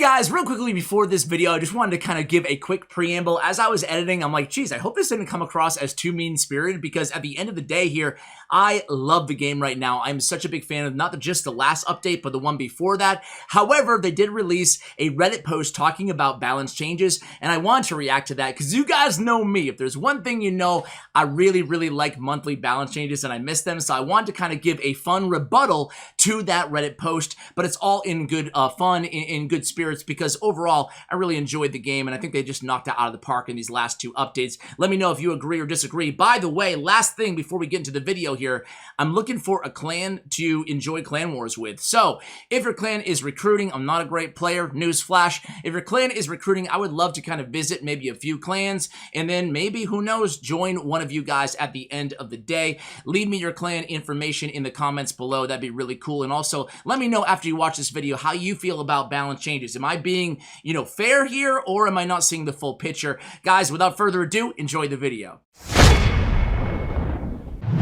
guys, real quickly before this video, I just wanted to kind of give a quick preamble. As I was editing, I'm like, geez, I hope this didn't come across as too mean-spirited, because at the end of the day here, I love the game right now. I'm such a big fan of not just the last update, but the one before that. However, they did release a Reddit post talking about balance changes, and I wanted to react to that because you guys know me. If there's one thing you know, I really, really like monthly balance changes, and I miss them, so I wanted to kind of give a fun rebuttal to that Reddit post, but it's all in good fun, in good spirits, because overall, I really enjoyed the game, and I think they just knocked it out of the park in these last two updates. Let me know if you agree or disagree. By the way, last thing before we get into the video here, I'm looking for a clan to enjoy clan wars with. So, if your clan is recruiting, I'm not a great player, newsflash. If your clan is recruiting, I would love to kind of visit maybe a few clans, and then maybe, who knows, join one of you guys at the end of the day. Leave me your clan information in the comments below. That'd be really cool. And also, let me know after you watch this video how you feel about balance changes. Am I being, fair here, or am I not seeing the full picture? Guys, without further ado, enjoy the video.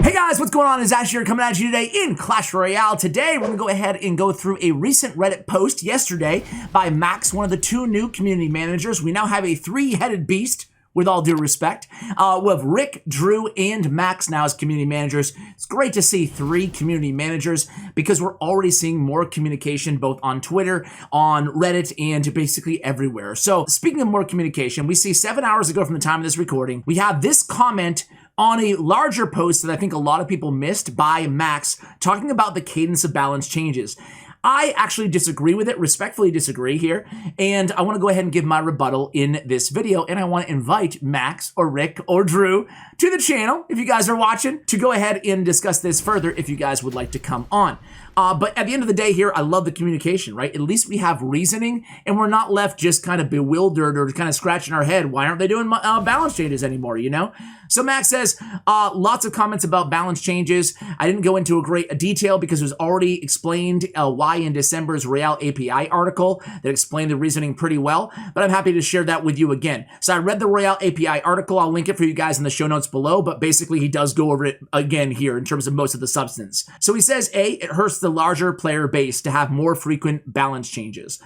Hey guys, what's going on? It's Ash here coming at you today in Clash Royale. Today, we're going to go ahead and go through a recent Reddit post yesterday by Max, one of the two new community managers. We now have a three-headed beast, with all due respect. We have Rick, Drew, and Max now as community managers. It's great to see three community managers because we're already seeing more communication both on Twitter, on Reddit, and basically everywhere. So speaking of more communication, we see 7 hours ago from the time of this recording, we have this comment on a larger post that I think a lot of people missed by Max talking about the cadence of balance changes. I actually disagree with it, respectfully disagree here, and I want to go ahead and give my rebuttal in this video, and I want to invite Max or Rick or Drew to the channel, if you guys are watching, to go ahead and discuss this further if you guys would like to come on. But at the end of the day here, I love the communication, right? At least we have reasoning, and we're not left just kind of bewildered or kind of scratching our head. Why aren't they doing balance changes anymore, So Max says, lots of comments about balance changes. I didn't go into a great detail because it was already explained why in December's Royale API article that explained the reasoning pretty well, but I'm happy to share that with you again. So I read the Royale API article. I'll link it for you guys in the show notes below, but basically he does go over it again here in terms of most of the substance. So he says, A, it hurts the larger player base to have more frequent balance changes.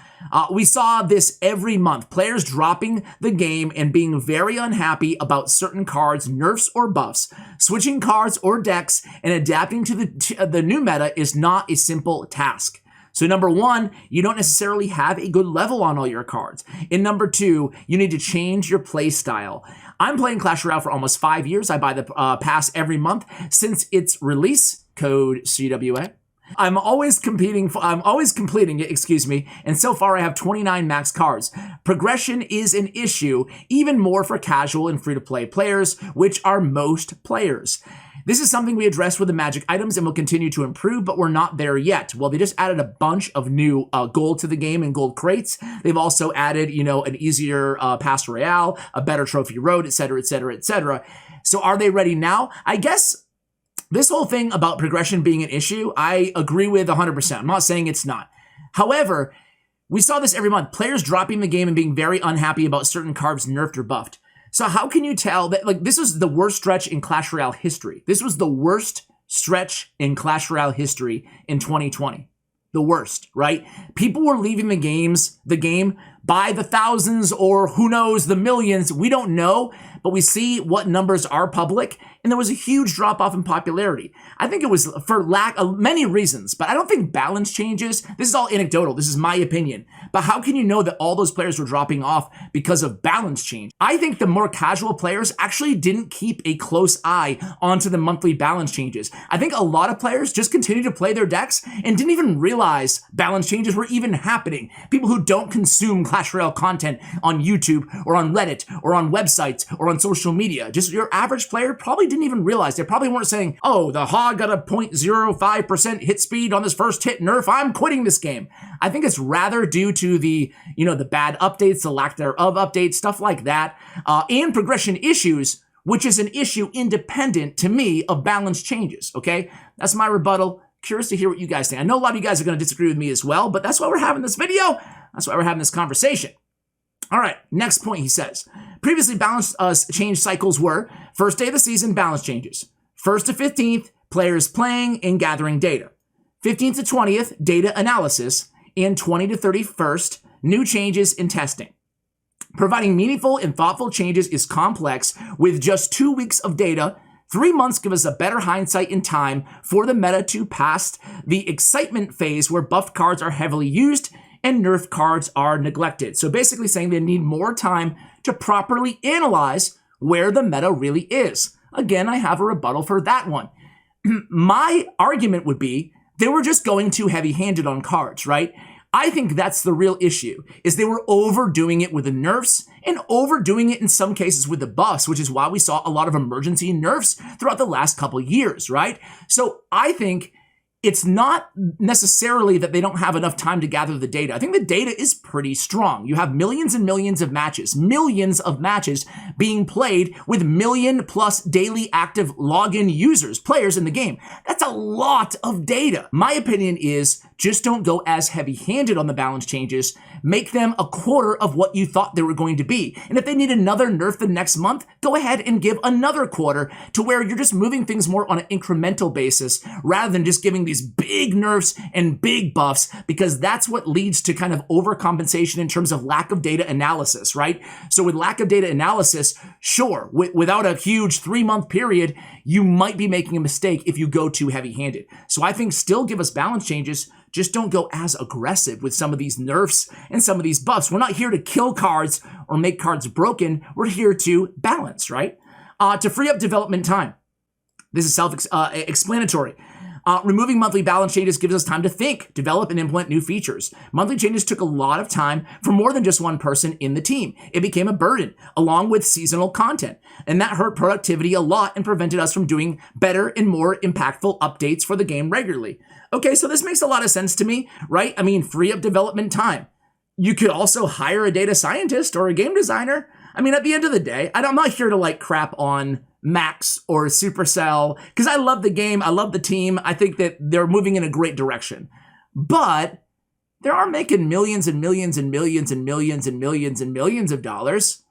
We saw this every month, players dropping the game and being very unhappy about certain cards, nerfs or buffs. Switching cards or decks and adapting to the new meta is not a simple task. So number one, you don't necessarily have a good level on all your cards. And number two, you need to change your play style. I'm playing Clash Royale for almost 5 years. I buy the pass every month since its release, code CWA. I'm always completing it, and so far I have 29 max cards. Progression is an issue, even more for casual and free-to-play players, which are most players. This is something we addressed with the magic items and will continue to improve, but we're not there yet. Well, they just added a bunch of new gold to the game and gold crates. They've also added, an easier pass royale, a better trophy road, etc., etc., etc. So are they ready now? I guess this whole thing about progression being an issue, I agree with 100%. I'm not saying it's not. However, we saw this every month. Players dropping the game and being very unhappy about certain cards nerfed or buffed. So how can you tell that, this was the worst stretch in Clash Royale history. This was the worst stretch in Clash Royale history in 2020. The worst, right? People were leaving the game by the thousands or who knows, the millions. We don't know, but we see what numbers are public, and there was a huge drop-off in popularity. I think it was for lack of many reasons, but I don't think balance changes. This is all anecdotal. This is my opinion. But how can you know that all those players were dropping off because of balance change? I think the more casual players actually didn't keep a close eye onto the monthly balance changes. I think a lot of players just continued to play their decks and didn't even realize balance changes were even happening. People who don't consume Clash Royale content on YouTube or on Reddit or on websites or on social media. Just your average player probably didn't even realize. They probably weren't saying, oh, the Hog got a 0.05% hit speed on this first hit nerf, I'm quitting this game. I think it's rather due to the bad updates, the lack thereof updates, stuff like that, and progression issues, which is an issue independent to me of balance changes, okay? That's my rebuttal. Curious to hear what you guys think. I know a lot of you guys are going to disagree with me as well, but that's why we're having this video. That's why we're having this conversation. All right, next point, he says. Previously, balance change cycles were first day of the season, balance changes. 1st to 15th, players playing and gathering data. 15th to 20th, data analysis. And 20 to 31st, new changes in testing. Providing meaningful and thoughtful changes is complex. With just 2 weeks of data, 3 months give us a better hindsight in time for the meta to pass the excitement phase where buffed cards are heavily used and nerfed cards are neglected. So basically saying they need more time to properly analyze where the meta really is. Again, I have a rebuttal for that one. My argument would be they were just going too heavy-handed on cards, right? I think that's the real issue, is they were overdoing it with the nerfs and overdoing it in some cases with the buffs, which is why we saw a lot of emergency nerfs throughout the last couple years, right? So I think it's not necessarily that they don't have enough time to gather the data. I think the data is pretty strong. You have millions and millions of matches being played with million-plus daily active login users, players in the game. That's a lot of data. My opinion is just don't go as heavy-handed on the balance changes. Make them a quarter of what you thought they were going to be. And if they need another nerf the next month, go ahead and give another quarter to where you're just moving things more on an incremental basis rather than just giving these big nerfs and big buffs, because that's what leads to kind of overcompensation in terms of lack of data analysis, right? So with lack of data analysis, sure, without a huge 3-month period, you might be making a mistake if you go too heavy-handed. So I think still give us balance changes. Just don't go as aggressive with some of these nerfs and some of these buffs. We're not here to kill cards or make cards broken. We're here to balance, right? To free up development time. This is self-explanatory. Removing monthly balance changes gives us time to think, develop, and implement new features. Monthly changes took a lot of time for more than just one person in the team. It became a burden, along with seasonal content. And that hurt productivity a lot and prevented us from doing better and more impactful updates for the game regularly. Okay, so this makes a lot of sense to me, right? I mean, free up development time. You could also hire a data scientist or a game designer. I mean, at the end of the day, I'm not here to like crap on Max or Supercell, because I love the game, I love the team, I think that they're moving in a great direction. But they are making millions and millions and millions and millions and millions and millions of dollars.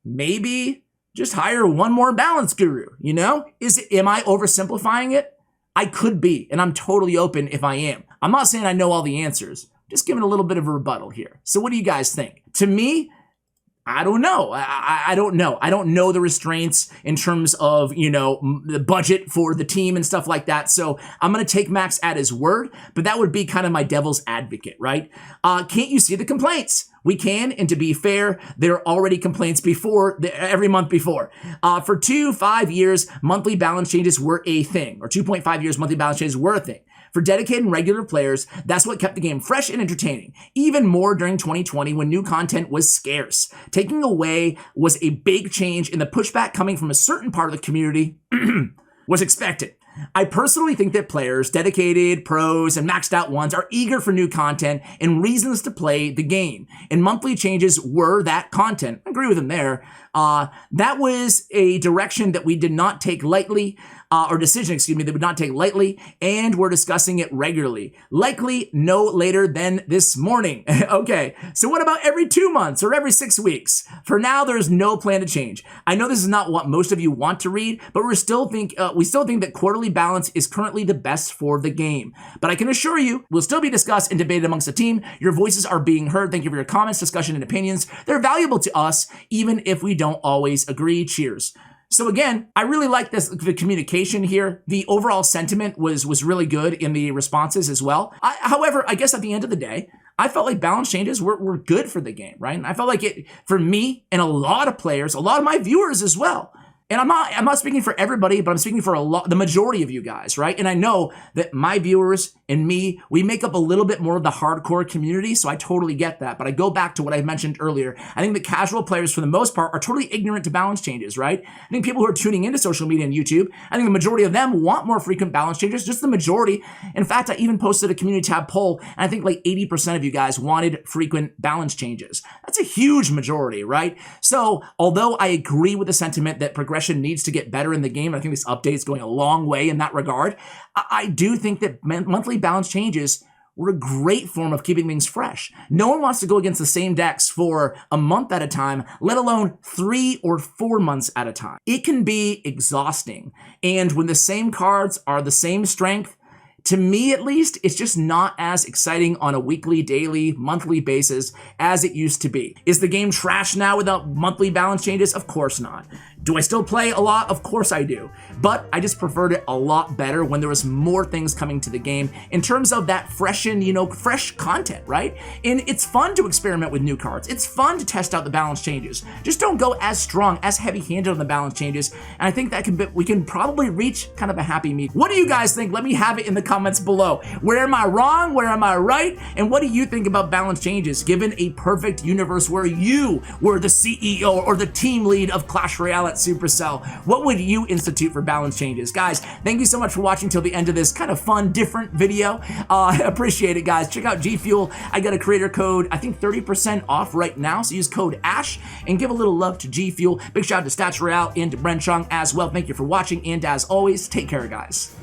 Maybe just hire one more balance guru, you know? Am I oversimplifying it? I could be, and I'm totally open if I am. I'm not saying I know all the answers, just giving a little bit of a rebuttal here. So what do you guys think? To me, I don't know. I don't know. I don't know the restraints in terms of, you know, the budget for the team and stuff like that. So I'm going to take Max at his word, but that would be kind of my devil's advocate, right? Can't you see the complaints? We can, and to be fair, there are already complaints before, every month before. For 5 years, monthly balance changes were a thing, or 2.5 years, monthly balance changes were a thing. For dedicated and regular players, that's what kept the game fresh and entertaining, even more during 2020 when new content was scarce. Taking away was a big change, and the pushback coming from a certain part of the community was expected. I personally think that players, dedicated, pros, and maxed out ones are eager for new content and reasons to play the game. And monthly changes were that content. I agree with him there. That was a direction that we did not take lightly, or decision, that would not take lightly, and we're discussing it regularly. Likely no later than this morning. Okay, so what about every 2 months or every 6 weeks? For now, there's no plan to change. I know this is not what most of you want to read, but we still think that quarterly balance is currently the best for the game. But I can assure you, will still be discussed and debated amongst the team. Your voices are being heard. Thank you for your comments, discussion, and opinions. They're valuable to us, even if we don't always agree. Cheers. So again, I really like the communication here. The overall sentiment was really good in the responses as well. However, I guess at the end of the day, I felt like balance changes were good for the game, right? And I felt like it, for me and a lot of players, a lot of my viewers as well. And I'm not speaking for everybody, but I'm speaking for the majority of you guys, right? And I know that my viewers and me, we make up a little bit more of the hardcore community, so I totally get that. But I go back to what I mentioned earlier. I think that casual players, for the most part, are totally ignorant to balance changes, right? I think people who are tuning into social media and YouTube, I think the majority of them want more frequent balance changes, just the majority. In fact, I even posted a community tab poll, and I think like 80% of you guys wanted frequent balance changes. That's a huge majority, right? So, although I agree with the sentiment that progression needs to get better in the game, I think this update is going a long way in that regard, I do think that monthly balance changes were a great form of keeping things fresh. No one wants to go against the same decks for a month at a time, let alone 3 or 4 months at a time. It can be exhausting. And when the same cards are the same strength, to me at least, it's just not as exciting on a weekly, daily, monthly basis as it used to be. Is the game trash now without monthly balance changes? Of course not. Do I still play a lot? Of course I do. But I just preferred it a lot better when there was more things coming to the game in terms of that freshen, fresh content, right? And it's fun to experiment with new cards. It's fun to test out the balance changes. Just don't go as strong, as heavy-handed on the balance changes. And I think that we can probably reach kind of a happy medium. What do you guys think? Let me have it in the comments below. Where am I wrong? Where am I right? And what do you think about balance changes? Given a perfect universe where you were the CEO or the team lead of Clash Royale at Supercell, what would you institute for balance changes? Guys, thank you so much for watching till the end of this kind of fun, different video. I appreciate it, guys. Check out GFUEL. I got a creator code, I think 30% off right now, so use code ASH and give a little love to GFUEL. Big shout out to Clash Royale and to Bren Chong as well. Thank you for watching, and as always, take care, guys.